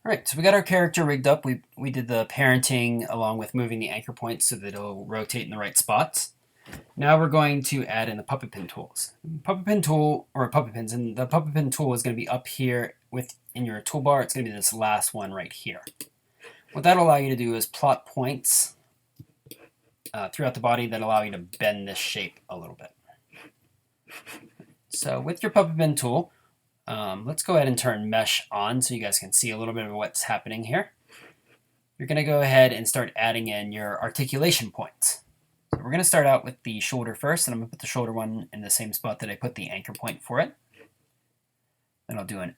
All right, so we got our character rigged up. We did the parenting along with moving the anchor points so that it'll rotate in the right spots. Now we're going to add in the puppet pin tools. Puppet pin tool, or puppet pins, and the puppet pin tool is going to be up here in your toolbar. It's going to be this last one right here. What that'll allow you to do is plot points throughout the body that allow you to bend this shape a little bit. So with your puppet pin tool, let's go ahead and turn mesh on so you guys can see a little bit of what's happening here. You're going to go ahead and start adding in your articulation points. So we're going to start out with the shoulder first, and I'm going to put the shoulder one in the same spot that I put the anchor point for it. Then I'll do an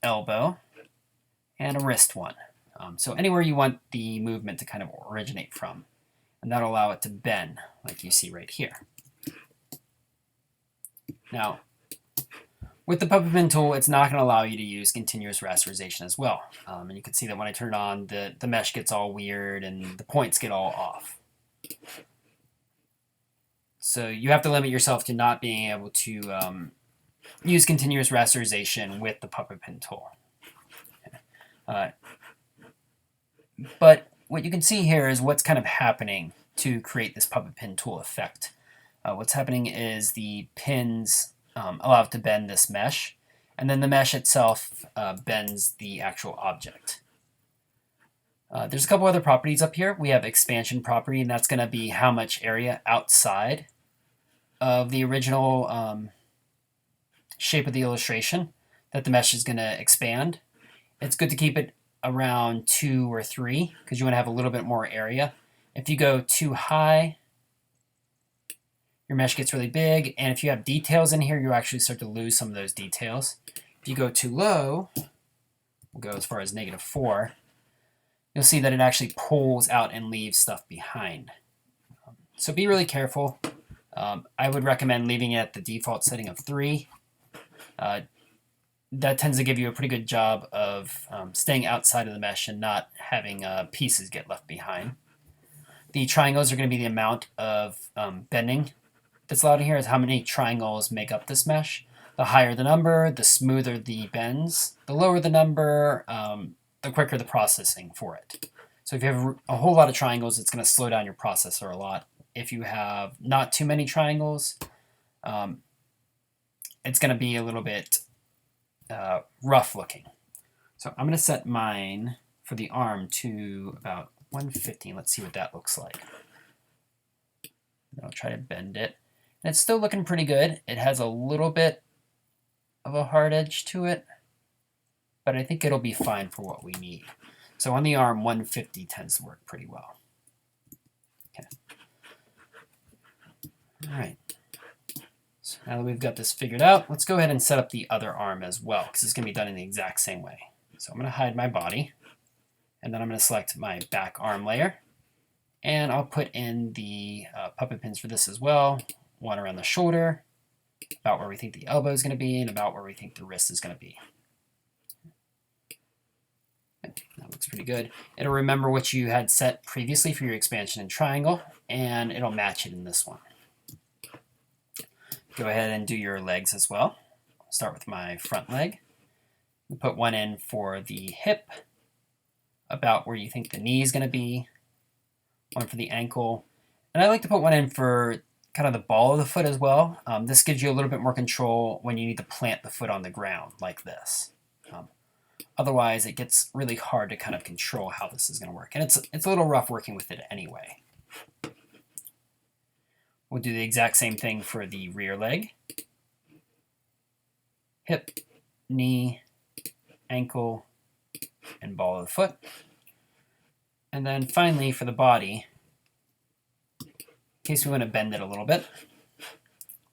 elbow and a wrist one. So anywhere you want the movement to kind of originate from. And that'll allow it to bend, like you see right here. Now, with the puppet pin tool, it's not going to allow you to use continuous rasterization as well. And you can see that when I turn it on, the mesh gets all weird and the points get all off. So you have to limit yourself to not being able to use continuous rasterization with the puppet pin tool. But what you can see here is what's kind of happening to create this puppet pin tool effect. What's happening is the pins allow it to bend this mesh, and then the mesh itself bends the actual object. There's a couple other properties up here. We have expansion property, and that's going to be how much area outside of the original shape of the illustration that the mesh is going to expand. It's good to keep it around 2 or 3 because you want to have a little bit more area. If you go too high, your mesh gets really big, and if you have details in here, you actually start to lose some of those details. If you go too low, we'll go as far as -4, you'll see that it actually pulls out and leaves stuff behind. So be really careful. I would recommend leaving it at the default setting of 3. That tends to give you a pretty good job of staying outside of the mesh and not having pieces get left behind. The triangles are going to be the amount of bending that's allowed in here, is how many triangles make up this mesh. The higher the number, the smoother the bends. The lower the number, the quicker the processing for it. So if you have a whole lot of triangles, it's going to slow down your processor a lot. If you have not too many triangles, it's going to be a little bit rough looking. So I'm going to set mine for the arm to about 150. Let's see what that looks like. I'll try to bend it. And it's still looking pretty good. It has a little bit of a hard edge to it, but I think it'll be fine for what we need. So on the arm, 150 tends to work pretty well. Okay. All right. So now that we've got this figured out, let's go ahead and set up the other arm as well, because it's going to be done in the exact same way. So I'm going to hide my body, and then I'm going to select my back arm layer, and I'll put in the puppet pins for this as well. One around the shoulder, about where we think the elbow is going to be, and about where we think the wrist is going to be. That looks pretty good. It'll remember what you had set previously for your expansion and triangle, and it'll match it in this one. Go ahead and do your legs as well. Start with my front leg. Put one in for the hip, about where you think the knee is going to be, one for the ankle, and I like to put one in for kind of the ball of the foot as well. This gives you a little bit more control when you need to plant the foot on the ground like this. Otherwise, it gets really hard to kind of control how this is going to work, and it's a little rough working with it anyway. We'll do the exact same thing for the rear leg. Hip, knee, ankle, and ball of the foot. And then finally for the body, in case we want to bend it a little bit,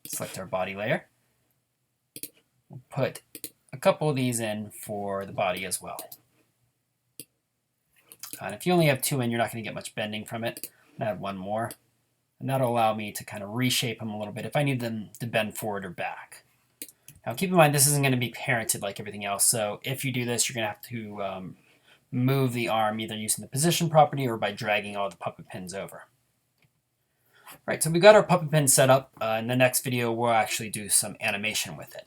select our body layer. We'll put a couple of these in for the body as well. And if you only have 2 in, you're not going to get much bending from it. I'll add one more. And that'll allow me to kind of reshape them a little bit if I need them to bend forward or back. Now keep in mind, this isn't going to be parented like everything else, so if you do this, you're going to have to move the arm either using the position property or by dragging all the puppet pins over. Right, so we've got our puppet pin set up. In the next video, we'll actually do some animation with it.